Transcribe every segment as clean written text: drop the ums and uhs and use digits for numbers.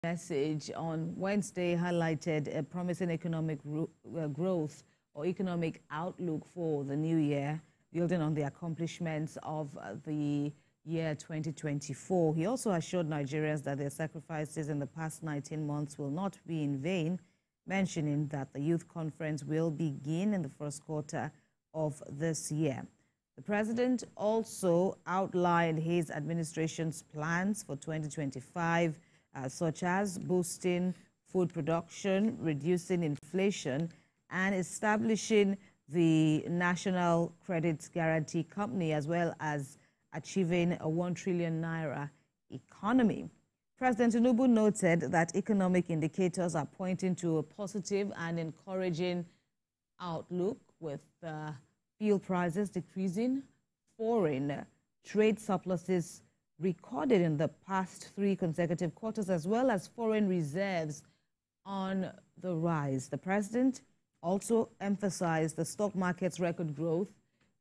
Message on Wednesday highlighted a promising economic growth or economic outlook for the new year, building on the accomplishments of the year 2024. He also assured Nigerians that their sacrifices in the past 19 months will not be in vain, mentioning that the youth conference will begin in the first quarter of this year. The president also outlined his administration's plans for 2025, such as boosting food production, reducing inflation, and establishing the National Credit Guarantee Company, as well as achieving a 1 trillion naira economy. President Tinubu noted that economic indicators are pointing to a positive and encouraging outlook, with fuel prices decreasing, foreign trade surpluses recorded in the past 3 consecutive quarters, as well as foreign reserves on the rise. The president also emphasized the stock market's record growth,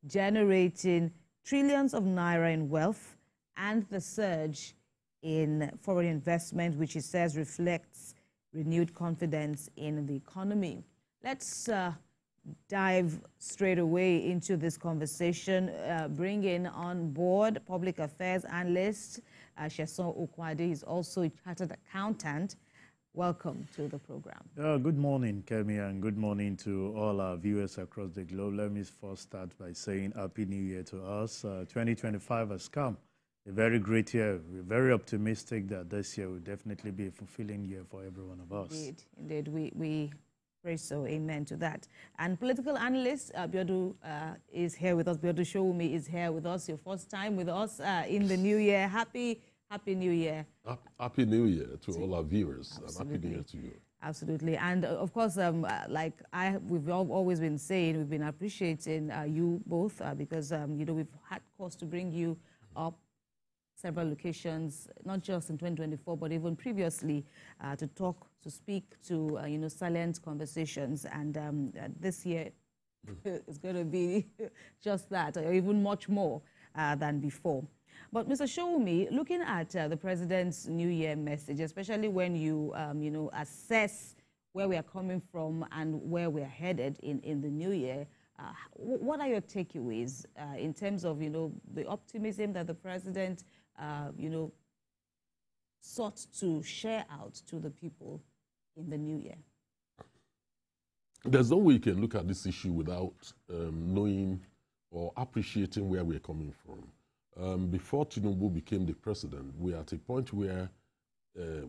generating trillions of naira in wealth, and the surge in foreign investment, which he says reflects renewed confidence in the economy. Let's dive straight away into this conversation, bringing on board public affairs analyst Sheson Okwade. Is also a chartered accountant. Welcome to the program. Good morning, Kemi, and good morning to all our viewers across the globe. Let me first start by saying Happy New Year to us. 2025 has come, a very great year. We're very optimistic that this year will definitely be a fulfilling year for every one of us. Indeed. We pray so. Amen to that. And political analyst Biodu is here with us. Biodu Showumi is here with us. Your first time with us in the new year. Happy New Year. Happy New Year to all our viewers. Happy New Year to you. Absolutely. And of course, we've always been saying, we've been appreciating you both because, we've had cause to bring you up several locations, not just in 2024, but even previously, to speak to, silent conversations. And this year is going to be just that, or even much more than before. But Mr. Showumi, looking at the president's New Year message, especially when you, assess where we are coming from and where we are headed in the new year, what are your takeaways in terms of, the optimism that the president, sought to share out to the people in the new year? There's no way you can look at this issue without knowing or appreciating where we're coming from. Before Tinubu became the president, we were at a point where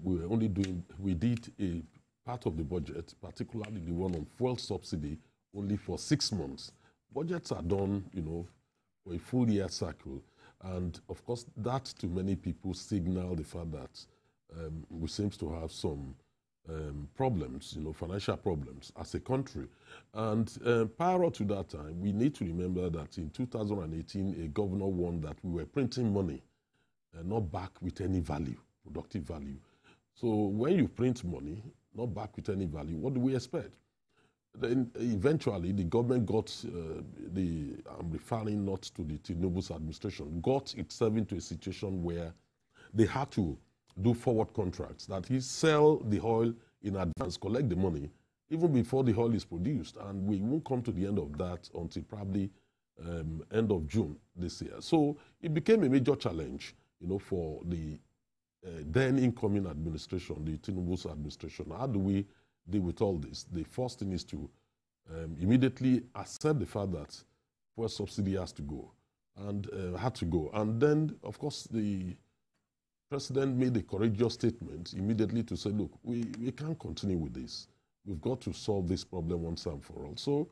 we did a part of the budget, particularly the one on fuel subsidy, only for 6 months. Budgets are done, for a full year cycle. And of course, that to many people signal the fact that we seem to have some problems, financial problems as a country. And prior to that time, we need to remember that in 2018, a governor warned that we were printing money, not back with any value, productive value. So when you print money, not back with any value, what do we expect? Then eventually the government got, I'm referring not to the Tinubus administration, got itself into a situation where they had to do forward contracts, that is, sell the oil in advance, collect the money, even before the oil is produced. And we won't come to the end of that until probably end of June this year. So it became a major challenge, for the then incoming administration, the Tinubus administration. How do we deal with all this? The first thing is to immediately accept the fact that fuel subsidy has to go, and had to go. And then, of course, the president made a courageous statement immediately to say, look, we can't continue with this. We've got to solve this problem once and for all. So,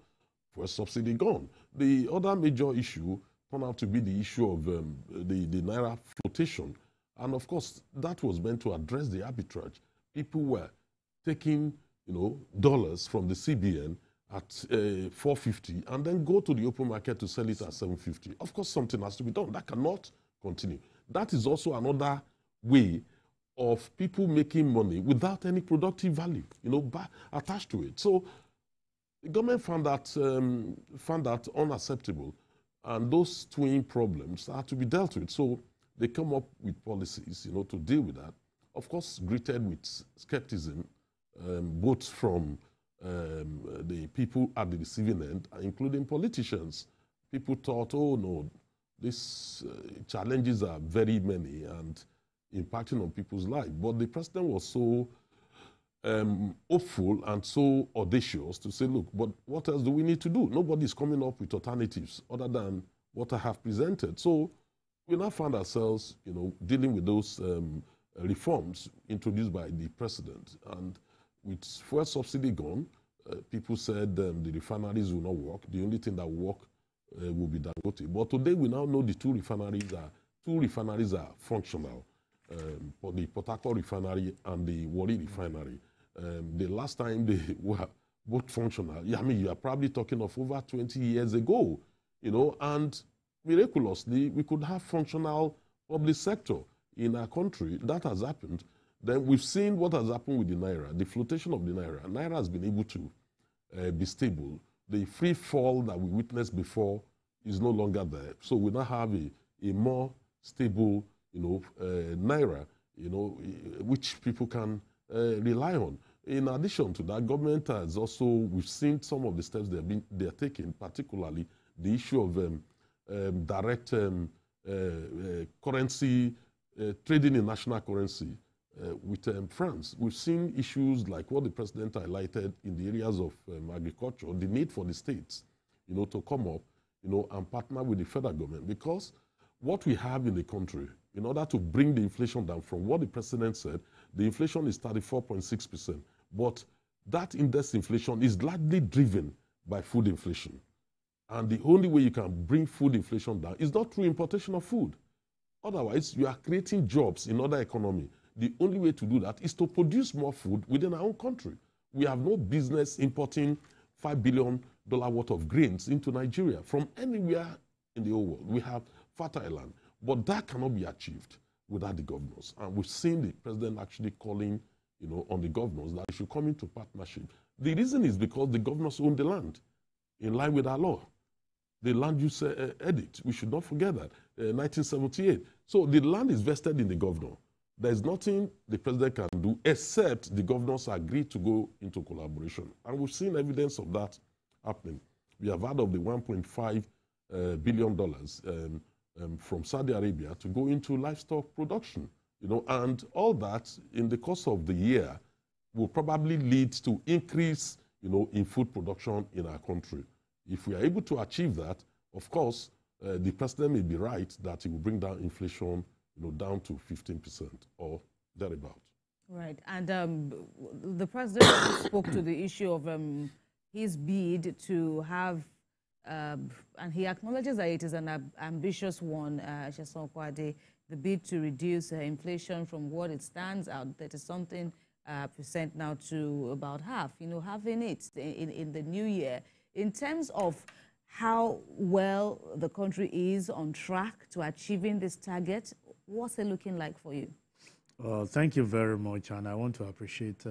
fuel subsidy gone. The other major issue turned out to be the issue of the naira flotation. And of course, that was meant to address the arbitrage. People were taking, dollars from the CBN at 450 and then go to the open market to sell it at 750. Of course, something has to be done. That cannot continue. That is also another way of people making money without any productive value, attached to it. So the government found that unacceptable, and those twin problems are to be dealt with. So they come up with policies, to deal with that. of course, greeted with skepticism, both from the people at the receiving end, including politicians. People thought, oh no, these challenges are very many and impacting on people's lives. But the president was so hopeful and so audacious to say, look, but what else do we need to do? Nobody's coming up with alternatives other than what I have presented. So we now find ourselves, dealing with those reforms introduced by the president. And with fuel subsidy gone, people said the refineries will not work. The only thing that will work will be Dangote. But today we now know the two refineries are functional. For the Port Harcourt refinery and the Warri refinery. The last time they were both functional, I mean, you are probably talking of over 20 years ago, and miraculously, we could have functional public sector in our country. That has happened. Then we've seen what has happened with the naira, the flotation of the naira. Naira has been able to be stable. The free fall that we witnessed before is no longer there. So we now have a more stable, naira, which people can rely on. In addition to that, government has also, we've seen some of the steps they're taking, particularly the issue of direct currency, trading in national currency with France. We've seen issues like what the president highlighted in the areas of agriculture, the need for the states, to come up, and partner with the federal government. Because what we have in the country, in order to bring the inflation down from what the president said, the inflation is 34.6%. But that index inflation is largely driven by food inflation. And the only way you can bring food inflation down is not through importation of food. Otherwise, you are creating jobs in other economy. The only way to do that is to produce more food within our own country. We have no business importing $5 billion worth of grains into Nigeria from anywhere in the whole world. We have fertile land. But that cannot be achieved without the governors. And we've seen the president actually calling, on the governors that they should come into partnership. The reason is because the governors own the land in line with our law. The land use edit, we should not forget that, 1978. So the land is vested in the governor. There's nothing the president can do except the governors agree to go into collaboration. And we've seen evidence of that happening. We have heard of the $1.5 billion from Saudi Arabia to go into livestock production, and all that in the course of the year will probably lead to increase, in food production in our country. If we are able to achieve that, of course, the president may be right that it will bring down inflation, down to 15% or thereabout. Right, and the president spoke to the issue of his bid to have. And he acknowledges that it is an ambitious one, Sheson Kwade, the bid to reduce inflation from what it stands out, that is something percent now to about half, having it in the new year. In terms of how well the country is on track to achieving this target, what's it looking like for you? Thank you very much, and I want to appreciate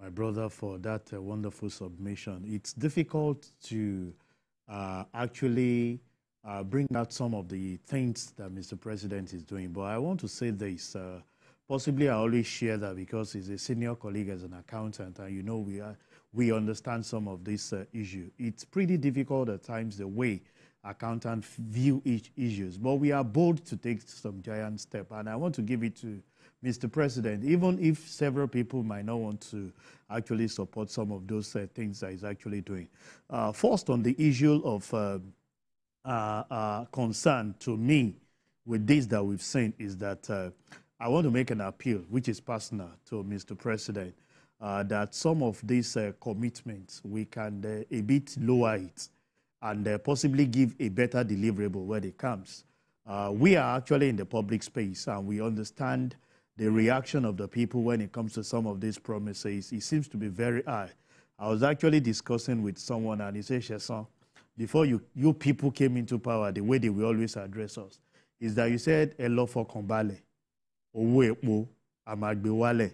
my brother for that wonderful submission. It's difficult to actually bring out some of the things that Mr. President is doing. But I want to say this. Possibly I always share that because he's a senior colleague as an accountant, and we understand some of this issue. It's pretty difficult at times the way accountants view each issues, but we are bold to take some giant step. And I want to give it to Mr. President, even if several people might not want to actually support some of those things that he's actually doing. First, on the issue of concern to me with this that we've seen is that I want to make an appeal, which is personal, to Mr. President, that some of these commitments, we can a bit lower it and possibly give a better deliverable when it comes. We are actually in the public space, and we understand the reaction of the people when it comes to some of these promises. It seems to be very high. I was actually discussing with someone, and he said, Sheson, before you people came into power, the way they will always address us is that you said, "Elo for Kombale, Owe Amagbewale."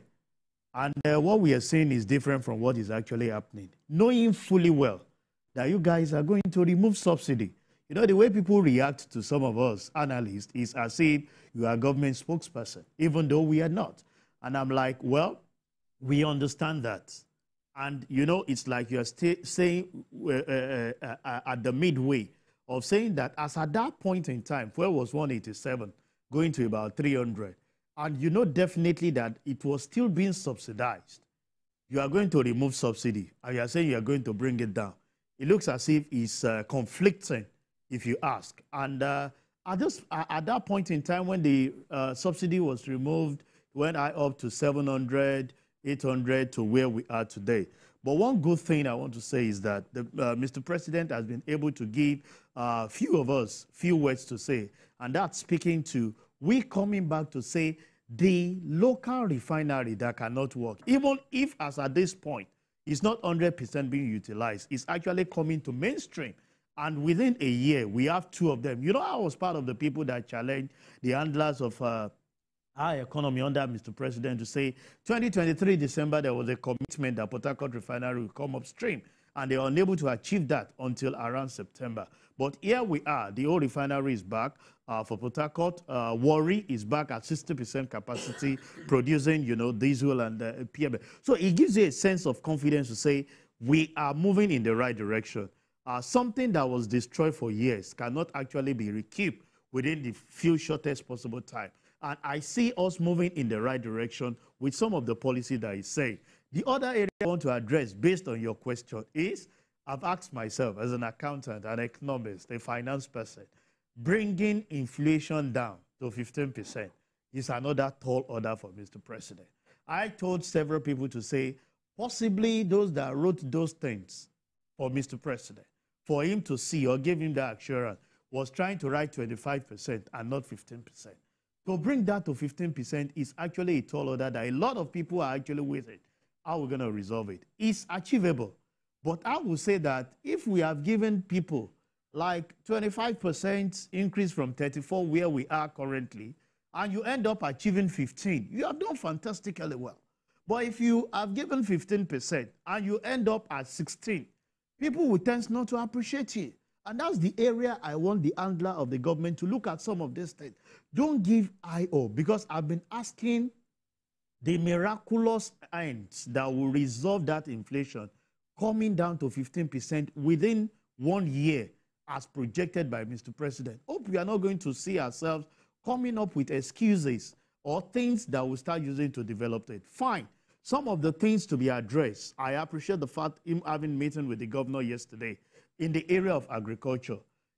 And what we are saying is different from what is actually happening. Knowing fully well that you guys are going to remove subsidy. The way people react to some of us analysts is as if you are a government spokesperson, even though we are not. And I'm like, well, we understand that. And, you know, it's like you're saying at the midway of saying that as at that point in time, fuel was 187, going to about 300. And you know definitely that it was still being subsidized. You are going to remove subsidy, and you are saying you are going to bring it down. It looks as if it's conflicting, if you ask. And at that point in time, when the subsidy was removed, went up to 700, 800 to where we are today. But one good thing I want to say is that Mr. President has been able to give few of us few words to say, and that's speaking to we coming back to say the local refinery that cannot work, even if as at this point it's not 100% being utilized, it's actually coming to mainstream. And within a year, we have 2 of them. You know, I was part of the people that challenged the handlers of our economy under Mr. President to say 2023 December, there was a commitment that Port Harcourt refinery will come upstream. And they were unable to achieve that until around September. But here we are. The old refinery is back for Port Harcourt. Warri is back at 60% capacity, producing, you know, diesel and PM. So it gives you a sense of confidence to say we are moving in the right direction. Something that was destroyed for years cannot actually be recouped within the few shortest possible time. And I see us moving in the right direction with some of the policy that is saying. The other area I want to address based on your question is, I've asked myself as an accountant, an economist, a finance person, bringing inflation down to 15% is another tall order for Mr. President. I told several people to say, possibly those that wrote those things for Mr. President, for him to see or give him that assurance, was trying to write 25% and not 15%. To bring that to 15% is actually a tall order that a lot of people are actually with it. How are we going to resolve it? It's achievable. But I would say that if we have given people like 25% increase from 34 where we are currently, and you end up achieving 15, you have done fantastically well. But if you have given 15% and you end up at 16, people will tend not to appreciate you. And that's the area I want the handler of the government to look at some of these things. Don't give I.O. because I've been asking the miraculous ends that will resolve that inflation coming down to 15% within 1 year as projected by Mr. President. Hope we are not going to see ourselves coming up with excuses or things that we'll start using to develop it. Fine. Some of the things to be addressed, I appreciate the fact him having a meeting with the governor yesterday in the area of agriculture.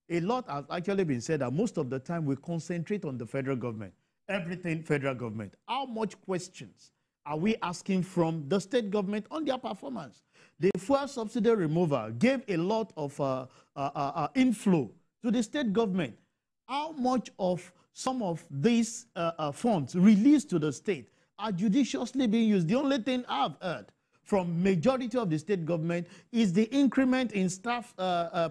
A lot has actually been said that most of the time we concentrate on the federal government, everything federal government. How much questions are we asking from the state government on their performance? The fuel subsidy removal gave a lot of inflow to the state government. How much of some of these funds released to the state are judiciously being used? The only thing I've heard from majority of the state government is the increment in staff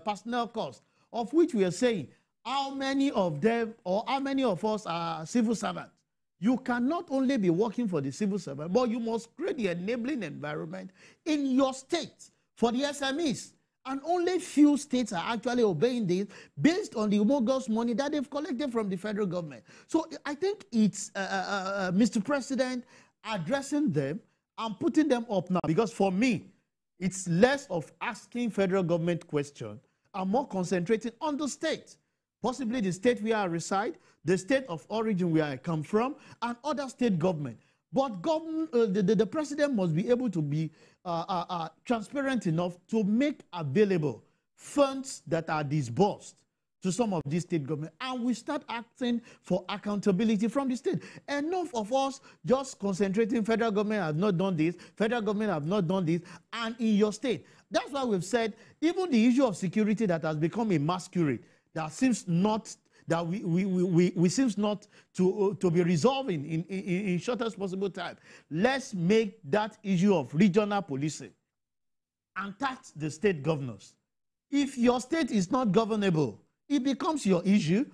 personnel costs, of which we are saying how many of them or how many of us are civil servants. You cannot only be working for the civil servant, but you must create the enabling environment in your state for the SMEs. And only few states are actually obeying this based on the humongous money that they've collected from the federal government. So I think it's Mr. President addressing them and putting them up now. Because for me, it's less of asking federal government questions and more concentrating on the state. Possibly the state where I reside, the state of origin where I come from, and other state government. But the president must be able to be transparent enough to make available funds that are disbursed to some of these state government. And we start acting for accountability from the state. Enough of us just concentrating, federal government have not done this, federal government have not done this, and in your state. That's why we've said, even the issue of security that has become a masquerade, that seems not that we seems not to be resolving in shortest possible time. Let's make that issue of regional policing and tax the state governors. If your state is not governable, it becomes your issue.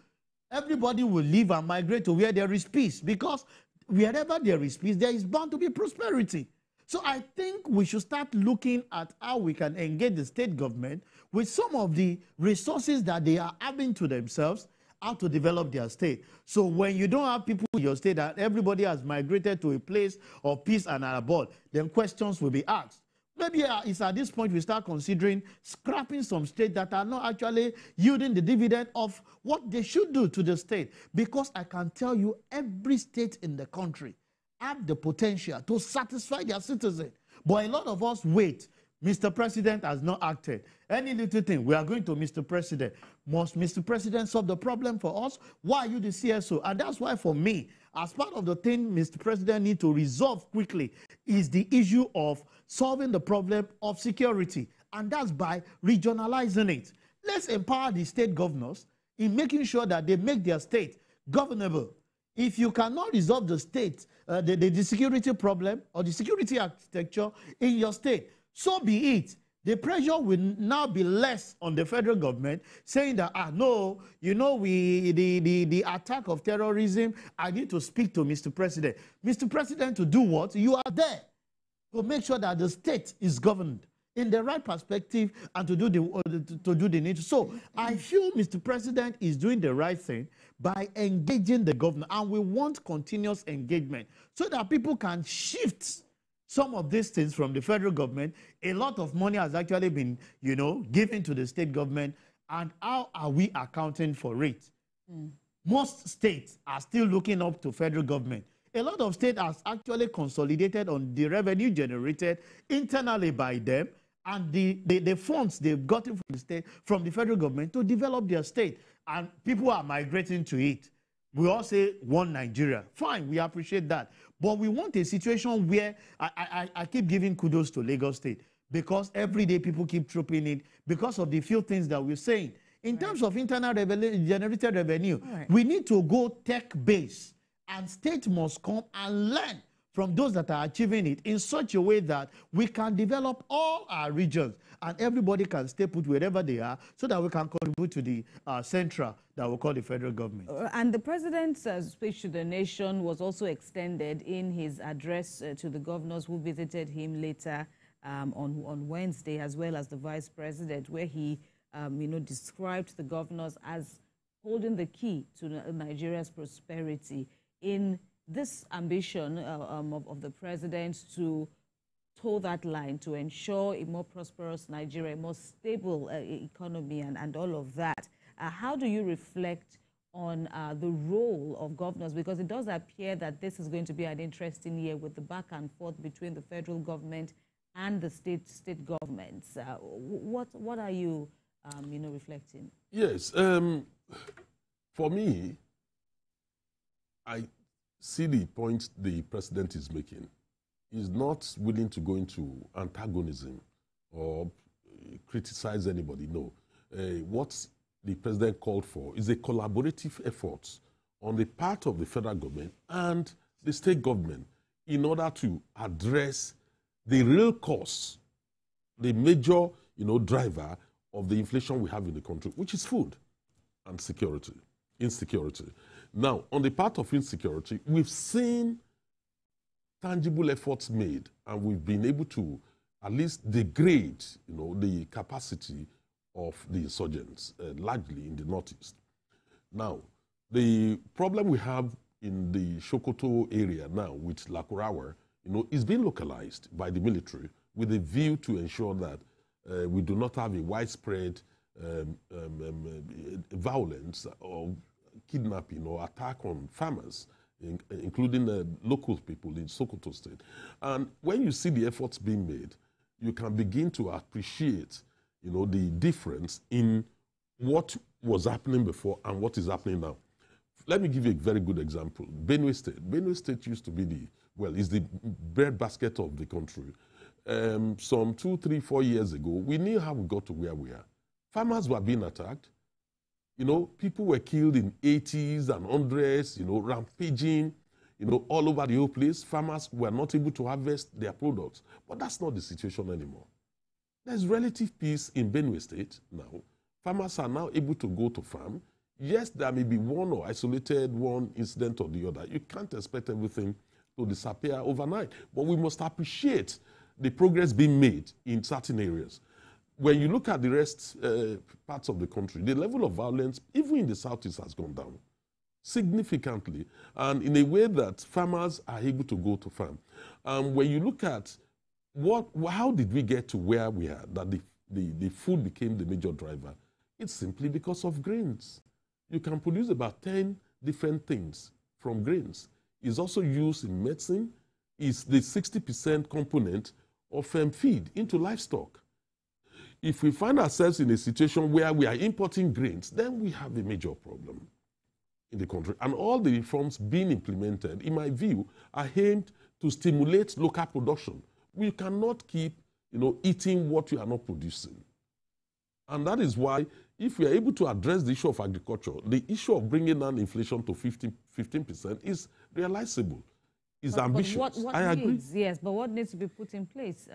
Everybody will leave and migrate to where there is peace, because wherever there is peace, there is bound to be prosperity. So I think we should start looking at how we can engage the state government with some of the resources that they are having to themselves how to develop their state. So when you don't have people in your state that everybody has migrated to a place of peace and abode, then questions will be asked. Maybe it's at this point we start considering scrapping some states that are not actually yielding the dividend of what they should do to the state. Because I can tell you every state in the country have the potential to satisfy their citizens. But a lot of us wait. Mr. President has not acted. Any little thing, we are going to Mr. President. Must Mr. President solve the problem for us? Why are you the CSO? And that's why for me, as part of the thing Mr. President needs to resolve quickly is the issue of solving the problem of security. And that's by regionalizing it. Let's empower the state governors in making sure that they make their state governable. If you cannot resolve the state, the security problem or the security architecture in your state, so be it. The pressure will now be less on the federal government, saying that, no, you know, the attack of terrorism, I need to speak to Mr. President. Mr. President, to do what? You are there to make sure that the state is governed in the right perspective and to do the need. So I feel Mr. President is doing the right thing by engaging the government, and we want continuous engagement so that people can shift some of these things from the federal government. A lot of money has actually been, you know, given to the state government, and how are we accounting for it? Most states are still looking up to federal government. A lot of states are actually consolidated on the revenue generated internally by them and the funds they've gotten from the state, from the federal government to develop their state. And people are migrating to it. We all say one Nigeria. Fine, we appreciate that. But we want a situation where I keep giving kudos to Lagos State because every day people keep trooping it because of the few things that we're saying. In terms of internal generated revenue, we need to go tech-based, and state must come and learn from those that are achieving it in such a way that we can develop all our regions and everybody can stay put wherever they are so that we can contribute to the central that we call the federal government. And the president's speech to the nation was also extended in his address to the governors who visited him later on Wednesday, as well as the vice president, where he described the governors as holding the key to Nigeria's prosperity in this ambition of the president to toe that line, to ensure a more prosperous Nigeria, a more stable economy and all of that. How do you reflect on the role of governors? Because it does appear that this is going to be an interesting year with the back and forth between the federal government and the state governments. What are you, reflecting? Yes. For me, I see the point the president is making. He's not willing to go into antagonism or criticize anybody. No. What the president called for is a collaborative effort on the part of the federal government and the state government in order to address the real cause, the major, driver of the inflation we have in the country, which is food and insecurity. Now, on the part of insecurity, we've seen tangible efforts made, and we've been able to at least degrade, the capacity of the insurgents, largely in the northeast. Now, the problem we have in the Sokoto area now with Lakurawa, is being localized by the military with a view to ensure that we do not have a widespread violence or kidnapping or attack on farmers, including local people in Sokoto State. And when you see the efforts being made, you can begin to appreciate, the difference in what was happening before and what is happening now. Let me give you a very good example. Benue State. Benue State used to be is the breadbasket of the country. Some 2, 3, 4 years ago, we knew how we got to where we are. Farmers were being attacked. People were killed in 80s and 100s, rampaging, all over the whole place. Farmers were not able to harvest their products. But that's not the situation anymore. There's relative peace in Benue State now. Farmers are now able to go to farm. Yes, there may be one or isolated one incident or the other. You can't expect everything to disappear overnight. But we must appreciate the progress being made in certain areas. when you look at the rest parts of the country, the level of violence, even in the southeast, has gone down significantly, and in a way that farmers are able to go to farm. When you look at how did we get to where we are, that the food became the major driver, it's simply because of grains. You can produce about 10 different things from grains. It's also used in medicine. It's the 60% component of feed into livestock. If we find ourselves in a situation where we are importing grains, then we have a major problem in the country. And all the reforms being implemented, in my view, are aimed to stimulate local production. We cannot keep, eating what we are not producing. And that is why, if we are able to address the issue of agriculture, the issue of bringing down inflation to 15% is realizable. Is ambitious. What I agree. Yes, but what needs to be put in place?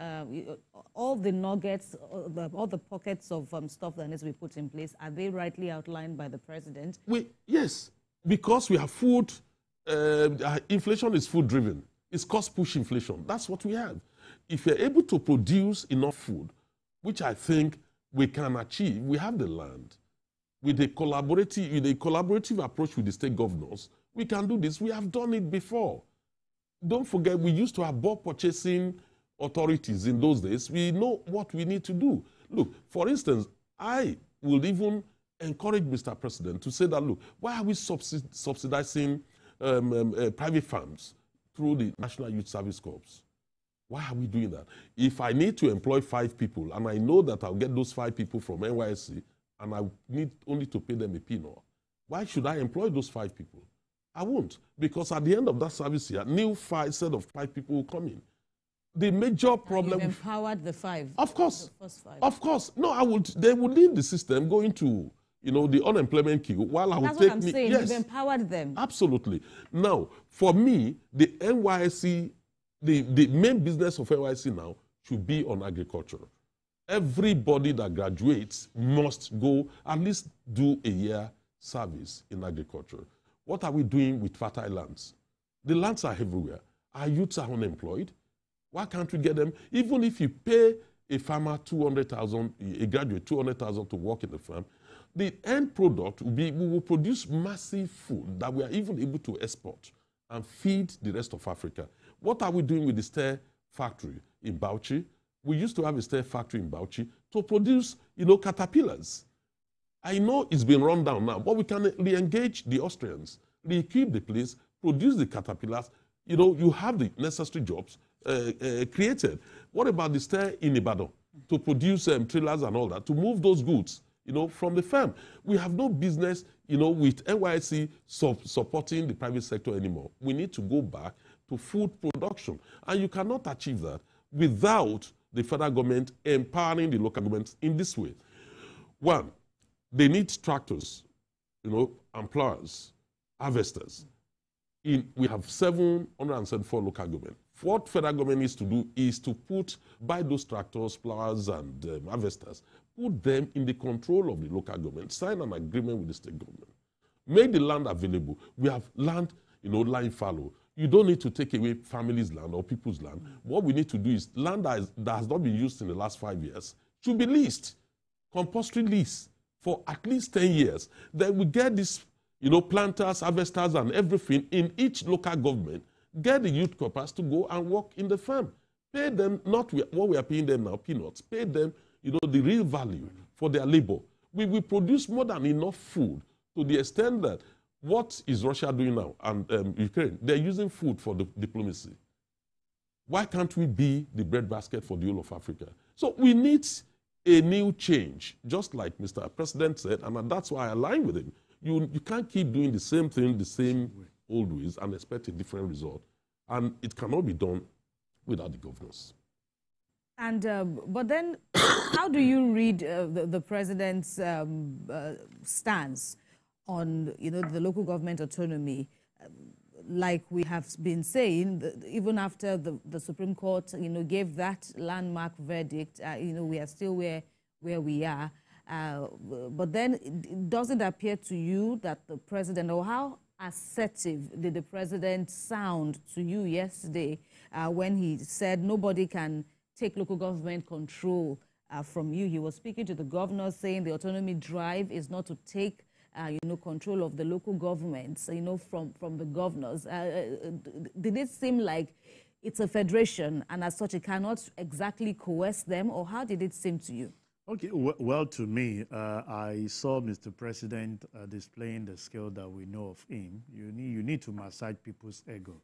All the nuggets, all the pockets of stuff that needs to be put in place, are they rightly outlined by the president? Yes, because we have food, inflation is food-driven. It's cost-push inflation. That's what we have. If you're able to produce enough food, which I think we can achieve, we have the land. With a collaborative approach with the state governors, we can do this. We have done it before. Don't forget, we used to have bulk purchasing authorities in those days. We know what we need to do. Look, for instance, I will even encourage Mr. President to say that, look, why are we subsidizing private farms through the National Youth Service Corps? Why are we doing that? If I need to employ 5 people, and I know that I'll get those 5 people from NYSC, and I need only to pay them a peanut, why should I employ those 5 people? I won't, because at the end of that service year, new set of 5 people will come in. The major problem... You've empowered the 5. Of course. The first 5. Of course. No, they would leave the system going to, the unemployment queue, while I would That's take... what I'm saying. Yes, you've empowered them. Absolutely. Now, for me, the NYSC, the main business of NYSC now should be on agriculture. Everybody that graduates must go at least do a year service in agriculture. What are we doing with fertile lands? The lands are everywhere. Our youths are unemployed. Why can't we get them? Even if you pay a farmer 200,000, a graduate 200,000 to work in the farm, the end product will be, we will produce massive food that we are even able to export and feed the rest of Africa. What are we doing with the stir factory in Bauchi? We used to have a stir factory in Bauchi to produce, caterpillars. I know it's been run down now, but we can re-engage the Austrians, re-equip the place, produce the caterpillars. You have the necessary jobs created. What about the stir in Ibadan to produce trailers and all that, to move those goods, from the farm? We have no business, with NYSC supporting the private sector anymore. We need to go back to food production. And you cannot achieve that without the federal government empowering the local governments in this way. One, they need tractors, and plowers, harvesters. We have 774 local government. What federal government needs to do is to buy those tractors, plowers, and harvesters, put them in the control of the local government, sign an agreement with the state government, make the land available. We have land, lying fallow. You don't need to take away families' land or people's land. What we need to do is land that has not been used in the last 5 years should be leased, compulsory lease, for at least 10 years. Then we get these, planters, harvesters, and everything in each local government. Get the youth corpers to go and work in the farm. Pay them, not what we are paying them now, peanuts. Pay them, the real value for their labor. We will produce more than enough food to the extent that what is Russia doing now and Ukraine? They're using food for the diplomacy. Why can't we be the breadbasket for the whole of Africa? So we need a new change, just like Mr. President said, and that's why I align with him. You can't keep doing the same thing, the same old ways, and expect a different result. And it cannot be done without the governors. And but then, how do you read the president's stance on the local government autonomy? Like we have been saying, even after the Supreme Court gave that landmark verdict, we are still where we are. But then, does it appear to you that the president, or how assertive did the president sound to you yesterday when he said nobody can take local government control from you. He was speaking to the governors, saying the autonomy drive is not to take control of the local governments, from the governors. Did it seem like it's a federation, and as such, it cannot exactly coerce them, or how did it seem to you? Okay, well, to me, I saw Mr. President displaying the skill that we know of him. You need to massage people's ego.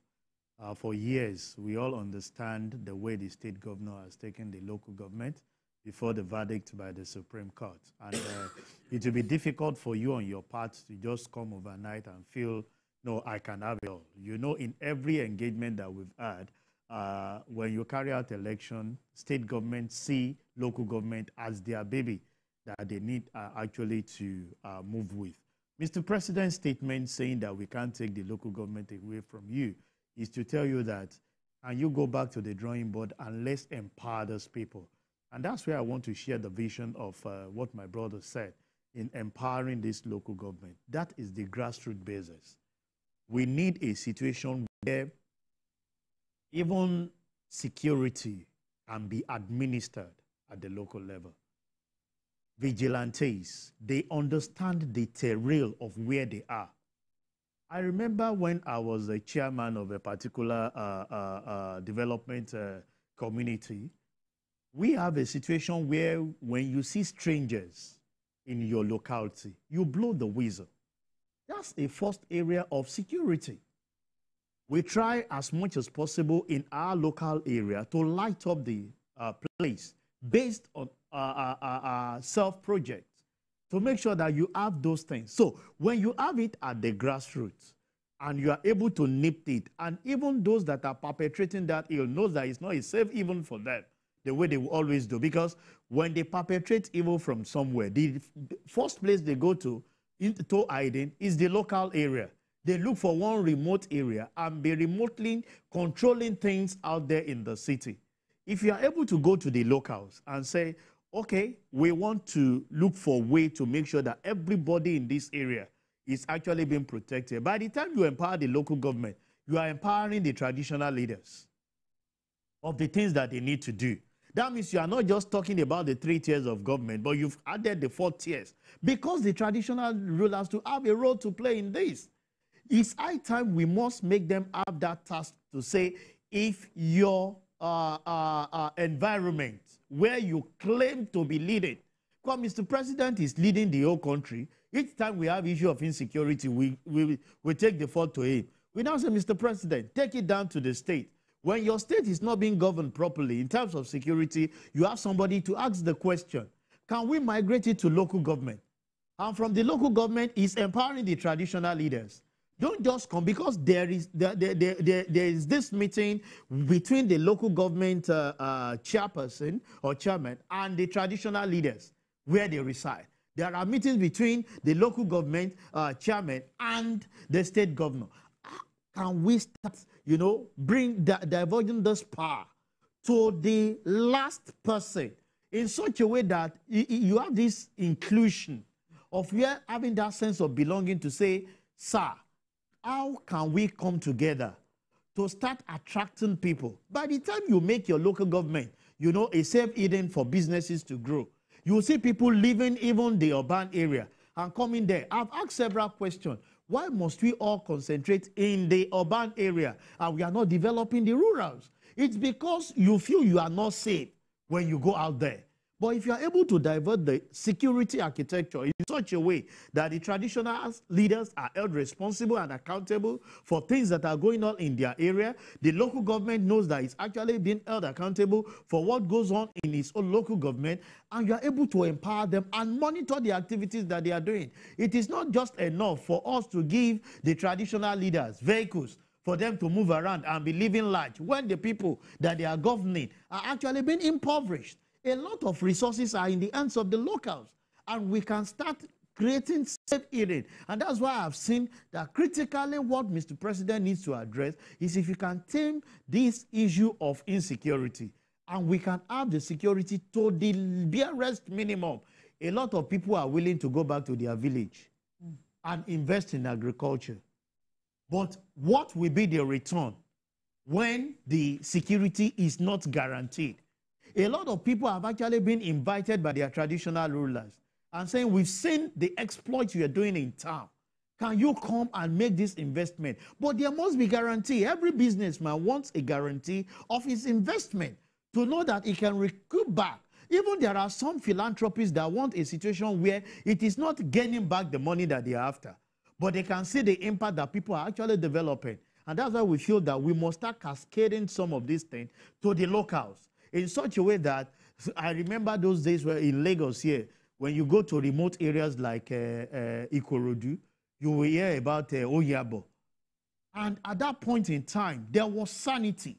For years, we all understand the way the state governor has taken the local government before the verdict by the Supreme Court. And it will be difficult for you on your part to just come overnight and feel, no, I can have it all. In every engagement that we've had, when you carry out election, state government see local government as their baby that they need actually to move with. Mr. President's statement saying that we can't take the local government away from you is to tell you that, and you go back to the drawing board and let's empower those people. And that's where I want to share the vision of what my brother said in empowering this local government. That is the grassroots basis. We need a situation where even security can be administered at the local level. Vigilantes, they understand the terrain of where they are. I remember when I was a chairman of a particular development community, we have a situation where when you see strangers in your locality, you blow the whistle. That's a first area of security. We try as much as possible in our local area to light up the place based on self-projects to make sure that you have those things. So when you have it at the grassroots and you are able to nip it, and even those that are perpetrating that ill knows that it's not a safe even for them, the way they will always do. Because when they perpetrate evil from somewhere, the first place they go to hiding is the local area. They look for one remote area and be remotely controlling things out there in the city. If you are able to go to the locals and say, okay, we want to look for a way to make sure that everybody in this area is actually being protected. By the time you empower the local government, you are empowering the traditional leaders of the things that they need to do. That means you are not just talking about the 3 tiers of government, but you've added the 4 tiers. Because the traditional rulers to have a role to play in this. It's high time we must make them have that task to say, if your environment where you claim to be leading, because Mr. President is leading the whole country, each time we have issue of insecurity, we take the fault to him. We now say, Mr. President, take it down to the state. When your state is not being governed properly in terms of security, you have somebody to ask the question, can we migrate it to local government? And from the local government is empowering the traditional leaders. Don't just come, because there is this meeting between the local government chairperson or chairman and the traditional leaders where they reside. There are meetings between the local government chairman and the state governor. Can we start, diverging this power to the last person in such a way that you have this inclusion of having that sense of belonging to say, sir, how can we come together to start attracting people? By the time you make your local government, a safe haven for businesses to grow, you will see people leaving even the urban area and coming there. I've asked several questions. Why must we all concentrate in the urban area and we are not developing the rurals? It's because you feel you are not safe when you go out there. But if you are able to divert the security architecture in such a way that the traditional leaders are held responsible and accountable for things that are going on in their area, the local government knows that it's actually being held accountable for what goes on in its own local government, and you are able to empower them and monitor the activities that they are doing. It is not just enough for us to give the traditional leaders vehicles for them to move around and be living large when the people that they are governing are actually being impoverished. A lot of resources are in the hands of the locals, and we can start creating safe haven. And that's why I've seen that critically what Mr. President needs to address is if you can tame this issue of insecurity, and we can have the security to the barest minimum. A lot of people are willing to go back to their village and invest in agriculture. But what will be the return when the security is not guaranteed? A lot of people have actually been invited by their traditional rulers and saying, we've seen the exploits you are doing in town. Can you come and make this investment? But there must be guarantee. Every businessman wants a guarantee of his investment to know that he can recoup back. Even there are some philanthropists that want a situation where it is not gaining back the money that they are after, but they can see the impact that people are actually developing. And that's why we feel that we must start cascading some of these things to the locals in such a way that, I remember those days where in Lagos here, when you go to remote areas like Ikorodu, you will hear about Oyabo. And at that point in time, there was sanity.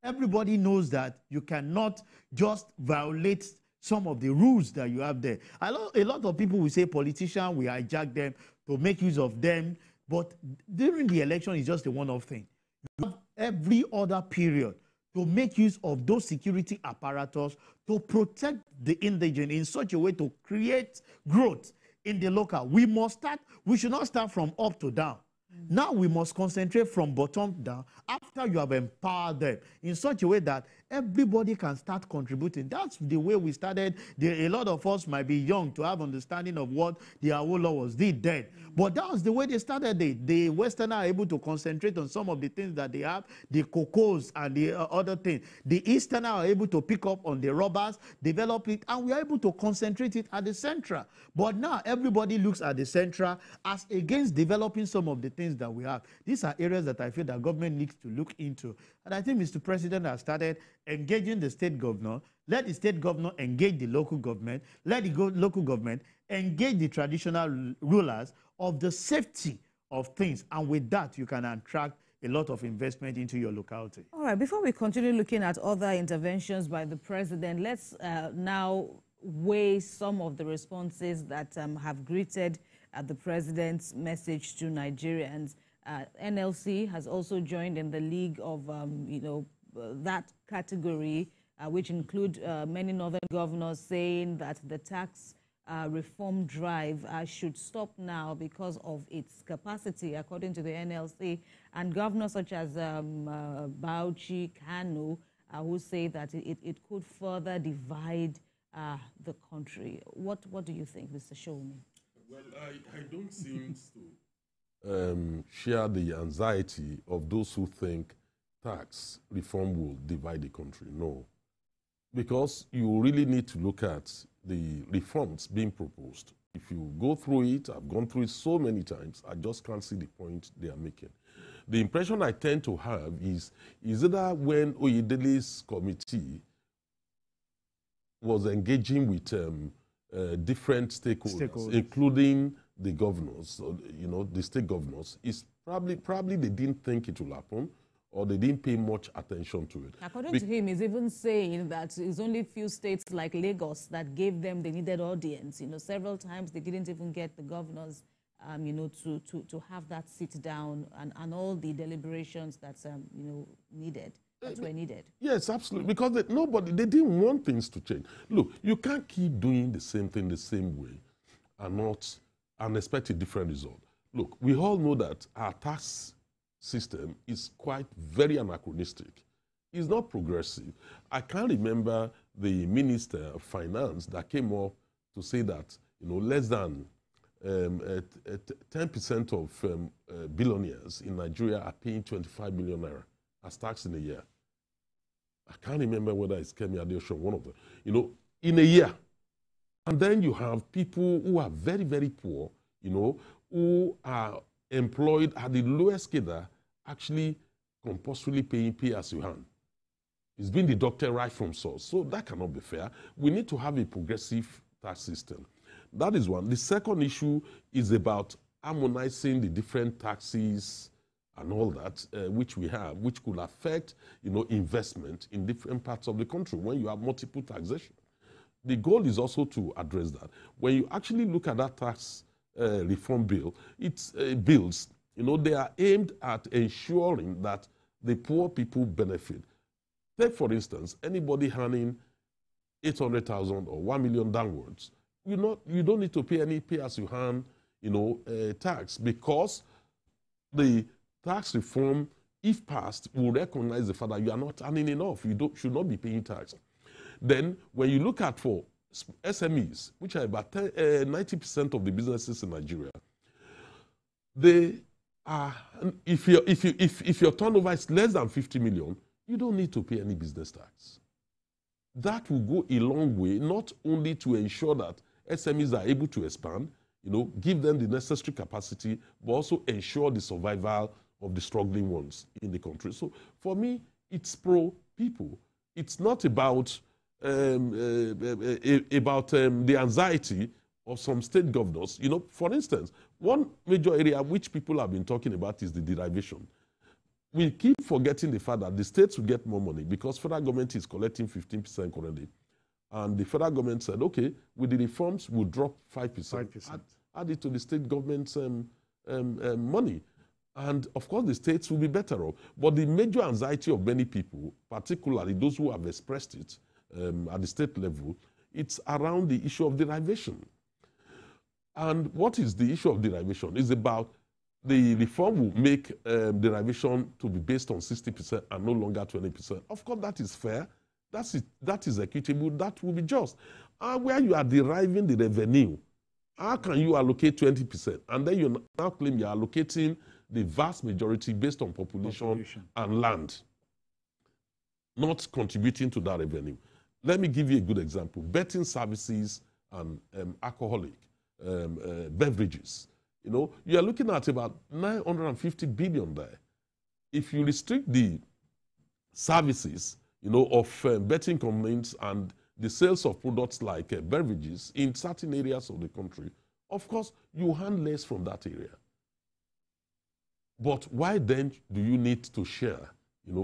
Everybody knows that you cannot just violate some of the rules that you have there. A lot of people will say politicians, we hijack them to make use of them. But during the election, it's just a one-off thing. You have every other period to make use of those security apparatus to protect the indigent in such a way to create growth in the local. We should not start from up to down. Now we must concentrate from bottom down after you have empowered them in such a way that everybody can start contributing. That's the way we started. A lot of us might be young to have understanding of what the Awolowos did then. But that was the way they started it. The Westerners are able to concentrate on some of the things that they have, the cocos and the other things. The Easterners are able to pick up on the robbers, develop it, and we are able to concentrate it at the central. But now everybody looks at the central as against developing some of the things that we have. These are areas that I feel that government needs to look into. And I think Mr. President has started engaging the state governor. Let the state governor engage the local government. Let the local government engage the traditional rulers of the safety of things. And with that, you can attract a lot of investment into your locality. All right, before we continue looking at other interventions by the president, let's now weigh some of the responses that have greeted the president's message to Nigerians. NLC has also joined in the league of, that category, which include many northern governors saying that the tax reform drive should stop now because of its capacity, according to the NLC. And governors such as Bauchi, Kano, who say that it could further divide the country. What do you think, Mr. Shomi? Well, I don't seem to share the anxiety of those who think tax reform will divide the country. No. Because you really need to look at the reforms being proposed. If you go through it, I've gone through it so many times, I just can't see the point they are making. The impression I tend to have is either when Oyedele's committee was engaging with different stakeholders, including the governors, the state governors, is probably they didn't think it will happen, or they didn't pay much attention to it. According to him, he's even saying that it's only a few states like Lagos that gave them the needed audience. Several times they didn't even get the governors, to have that sit down and all the deliberations that's, needed. That's were needed. Yes, absolutely. Because they didn't want things to change. Look, you can't keep doing the same thing the same way and expect a different result. Look, we all know that our tax system is very anachronistic. It's not progressive. I can't remember the Minister of Finance that came up to say that less than 10% of billionaires in Nigeria are paying 25 million naira as tax in a year. I can't remember whether it's Kemi Adeosun, one of them. In a year. And then you have people who are very, very poor, who are employed at the lowest cadre, actually compulsorily paying pay as you earn. It's been deducted right from source. So that cannot be fair. We need to have a progressive tax system. That is one. The second issue is about harmonizing the different taxes and all that, which we have, which could affect, investment in different parts of the country when you have multiple taxation. The goal is also to address that. When you actually look at that tax reform bill, it's bills, they are aimed at ensuring that the poor people benefit. Take, for instance, anybody earning 800,000 or 1 million downwards, you don't need to pay any pay as you earn, tax, because the tax reform, if passed, will recognize the fact that you are not earning enough. You should not be paying tax. Then when you look at for SMEs, which are about 90% of the businesses in Nigeria, they are, if your turnover is less than 50 million, you don't need to pay any business tax. That will go a long way, not only to ensure that SMEs are able to expand, give them the necessary capacity, but also ensure the survival of the struggling ones in the country. So for me, it's pro-people. It's not about the anxiety of some state governors. For instance, one major area which people have been talking about is the derivation. We keep forgetting the fact that the states will get more money because federal government is collecting 15% currently. And the federal government said, okay, with the reforms, we'll drop 5%. Add it to the state government's money. And of course, the states will be better off. But the major anxiety of many people, particularly those who have expressed it at the state level, it's around the issue of derivation. And what is the issue of derivation? It's about the reform will make derivation to be based on 60% and no longer 20%. Of course, that is fair. That is equitable. That will be just. And where you are deriving the revenue, how can you allocate 20%? And then you now claim you are allocating the vast majority based on population and land, not contributing to that revenue. Let me give you a good example. Betting services and alcoholic beverages. You are looking at about 950 billion there. If you restrict the services, of betting companies and the sales of products like beverages in certain areas of the country, of course, you hand less from that area. But why then do you need to share,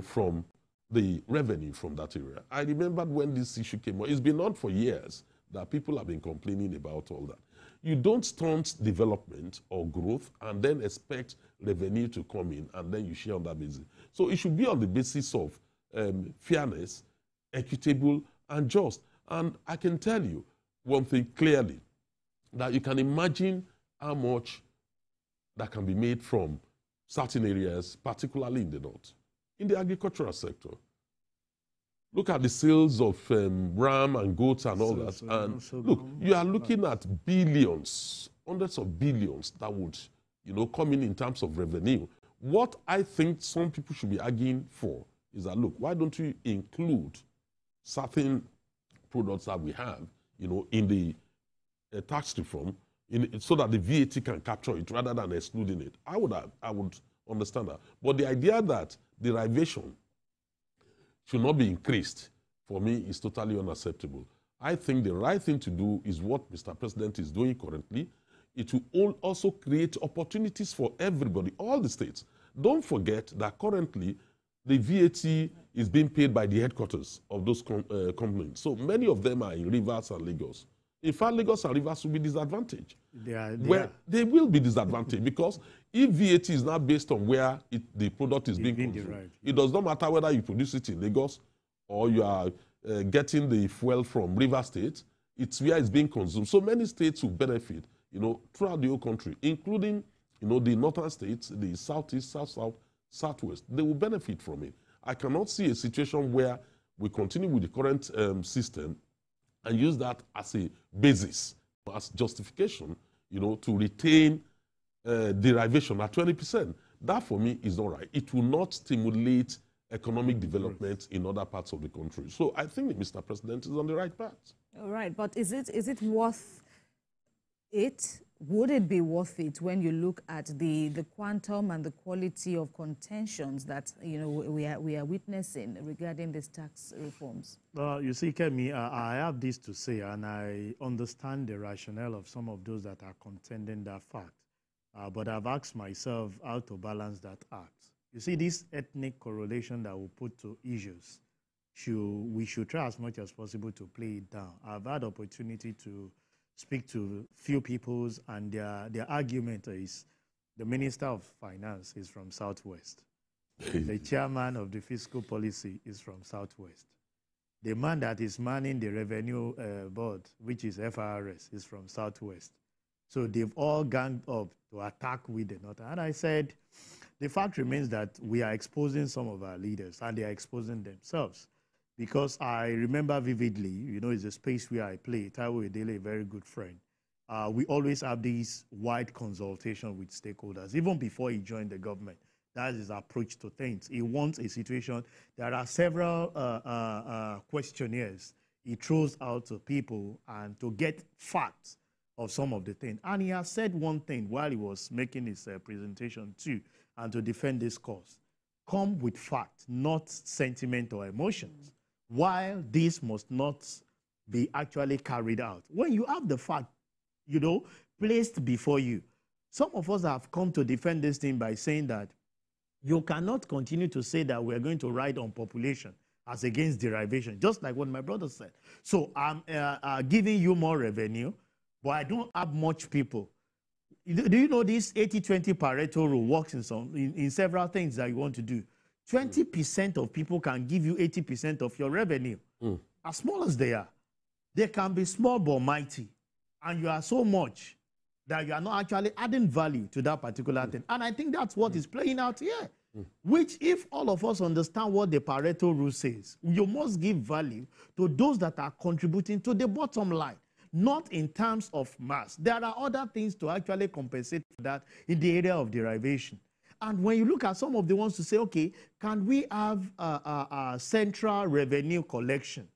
from the revenue from that area? I remember when this issue came on. It's been on for years that people have been complaining about all that. You don't stunt development or growth and then expect revenue to come in and then you share on that basis. So it should be on the basis of fairness, equitable, and just. And I can tell you one thing clearly, that you can imagine how much that can be made from certain areas, particularly in the north, in the agricultural sector. Look at the sales of ram and goats and all that. And look, you are looking at billions, hundreds of billions that would, come in terms of revenue. What I think some people should be arguing for is that, look, why don't we include certain products that we have, in the tax reform, so that the VAT can capture it rather than excluding it? I would understand that. But the idea that derivation should not be increased, for me, is totally unacceptable. I think the right thing to do is what Mr. President is doing currently. It will also create opportunities for everybody, all the states. Don't forget that currently the VAT is being paid by the headquarters of those companies. So many of them are in Rivers and Lagos. In fact, Lagos and Rivers will be disadvantaged. They will be disadvantaged because if VAT is not based on where the product is being consumed, it does not matter whether you produce it in Lagos or you are getting the fuel from River State, it's where it's being consumed. So many states will benefit, throughout the whole country, including, the northern states, the southeast, south-south, southwest. They will benefit from it. I cannot see a situation where we continue with the current system and use that as a basis, as justification, to retain derivation at 20%. That, for me, is not right. It will not stimulate economic development in other parts of the country. So I think that Mr. President is on the right path. All right, but is it worth it? Would it be worth it when you look at the quantum and the quality of contentions that we are witnessing regarding these tax reforms? Well, you see, Kemi, I have this to say, and I understand the rationale of some of those that are contending that fact. But I've asked myself how to balance that act. You see, this ethnic correlation that we put to issues, we should try as much as possible to play it down. I've had opportunity to speak to few peoples, and their argument is the Minister of Finance is from Southwest. The chairman of the fiscal policy is from Southwest. The man that is manning the revenue board, which is FRS, is from Southwest. So they've all ganged up to attack with the North. And I said, the fact remains that we are exposing some of our leaders, and they are exposing themselves. because I remember vividly, you know, it's a space where I play. Taiwo Edele, a very good friend. We always have these wide consultation with stakeholders, even before he joined the government. That is his approach to things. He wants a situation. There are several questionnaires he throws out to people and to get facts of some of the things. And he has said one thing while he was making his presentation too, and to defend this cause. Come with fact, not sentiment or emotions, while this must not be actually carried out. When you have the fact, you know, placed before you, some of us have come to defend this thing by saying that you cannot continue to say that we're going to ride on population as against derivation, just like what my brother said. So I'm giving you more revenue, but I don't have much people. Do you know this 80-20 Pareto rule works in several things that you want to do? 20% of people can give you 80% of your revenue, as small as they are. They can be small but mighty, and you are so much that you are not actually adding value to that particular thing. And I think that's what is playing out here, which if all of us understand what the Pareto rule says, you must give value to those that are contributing to the bottom line, not in terms of mass. There are other things to actually compensate for that in the area of derivation. And when you look at some of the ones to say, okay, can we have a central revenue collection?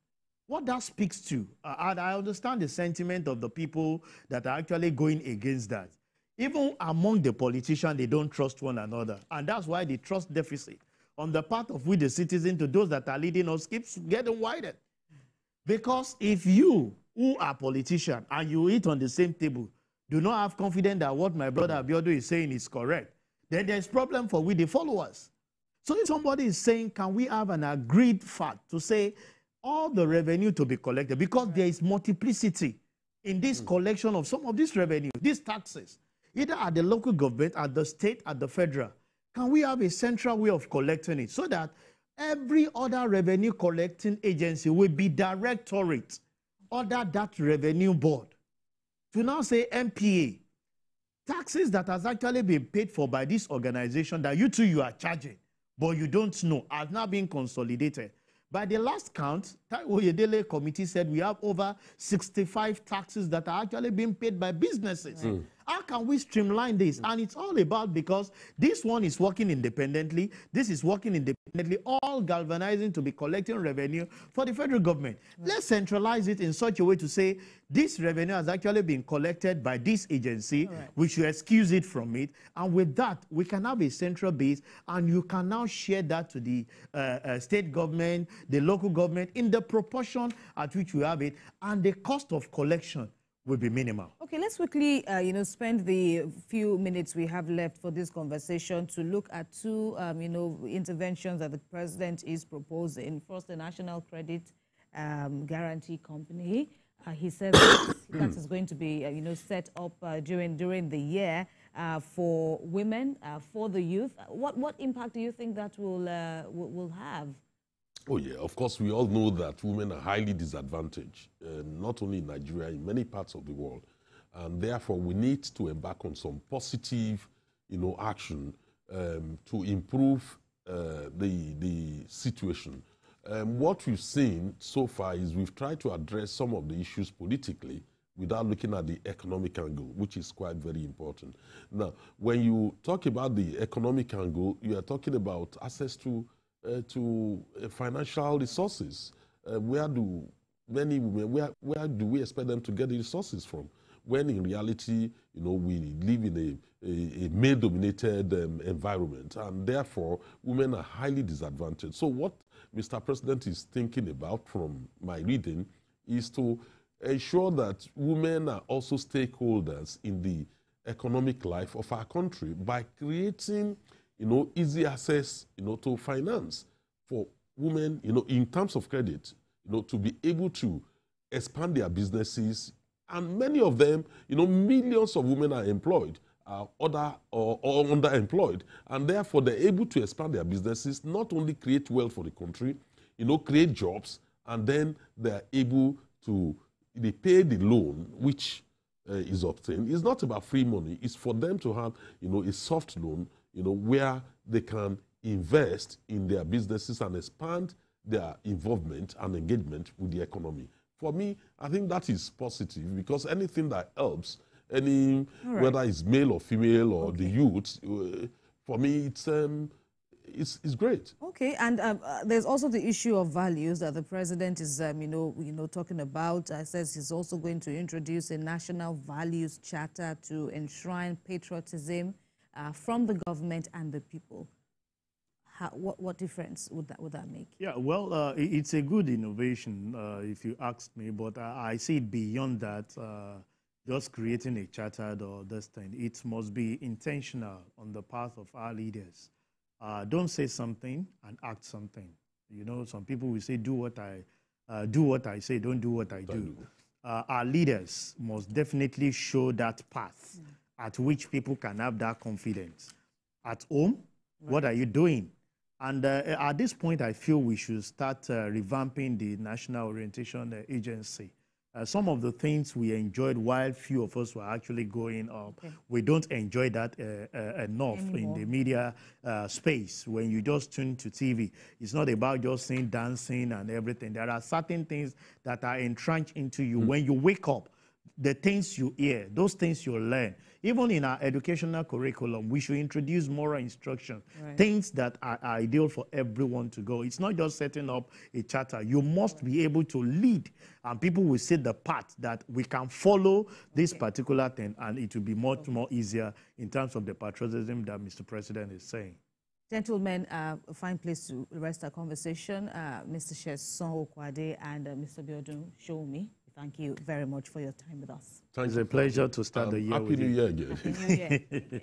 What that speaks to, and I understand the sentiment of the people that are actually going against that. Even among the politicians, they don't trust one another. And that's why the trust deficit on the part of we the citizens to those that are leading us keeps getting wider. Because if you, who are politicians, and you eat on the same table, do not have confidence that what my brother Abiodun is saying is correct, then there's problem for we the followers. So if somebody is saying, can we have an agreed fact to say all the revenue to be collected, because there is multiplicity in this collection of some of this revenue, these taxes, either at the local government, at the state, at the federal, can we have a central way of collecting it so that every other revenue collecting agency will be directorate under that revenue board to now say MPA, taxes that has actually been paid for by this organization that you are charging, but you don't know, are now being consolidated. By the last count, Taiwo Edele committee said we have over 65 taxes that are actually being paid by businesses. How can we streamline this? And it's all about, because this one is working independently, this is working independently, all galvanizing to be collecting revenue for the federal government. Let's centralize it in such a way to say this revenue has actually been collected by this agency. We should excuse it from it. And with that, we can have a central base, and you can now share that to the state government, the local government, in the proportion at which we have it, and the cost of collection will be minimal. Okay, let's quickly, spend the few minutes we have left for this conversation to look at two, interventions that the president is proposing. First, the National Credit Guarantee Company. He said that is going to be, set up during the year for women, for the youth. What impact do you think that will have? Oh, yeah. Of course, we all know that women are highly disadvantaged, not only in Nigeria, in many parts of the world. And therefore, we need to embark on some positive, action to improve the situation. What we've seen so far is we've tried to address some of the issues politically without looking at the economic angle, which is quite very important. Now, when you talk about the economic angle, you are talking about access to financial resources. Where do many women, where do we expect them to get the resources from? When in reality, we live in a male-dominated environment, and therefore women are highly disadvantaged. So what Mr. President is thinking about, from my reading, is to ensure that women are also stakeholders in the economic life of our country by creating easy access, to finance for women, in terms of credit, to be able to expand their businesses. And many of them, millions of women are employed, or underemployed, and therefore they're able to expand their businesses, not only create wealth for the country, create jobs, and then they're able to pay the loan which is obtained. It's not about free money. It's for them to have, a soft loan, where they can invest in their businesses and expand their involvement and engagement with the economy. For me, I think that is positive because anything that helps, whether it's male or female or the youth, for me, it's great. Okay, and there's also the issue of values that the president is, talking about. Says he's also going to introduce a national values charter to enshrine patriotism from the government and the people. What difference would that make? Yeah, well, it's a good innovation, if you ask me, but I see it beyond that. Just creating a charter or this thing, it must be intentional on the part of our leaders. Don't say something and act something. You know, some people will say, do what I say, don't do what I do. Our leaders must definitely show that path at which people can have that confidence. At home, what are you doing? And at this point, I feel we should start revamping the National Orientation Agency. Some of the things we enjoyed while few of us were actually going up, we don't enjoy that enough in the media space. When you just tune to TV, it's not about just seeing dancing and everything. There are certain things that are entrenched into you. When you wake up, the things you hear, those things you learn. Even in our educational curriculum, we should introduce moral instruction, things that are ideal for everyone to go. It's not just setting up a charter. You must be able to lead, and people will see the path that we can follow this particular thing, and it will be much more easier in terms of the patriotism that Mr. President is saying. Gentlemen, a fine place to rest our conversation. Mr. Sheson Okwade and Mr. Biodun Shomi. Thank you very much for your time with us. It's a pleasure to start the year with you. Happy New Year again. Happy New Year.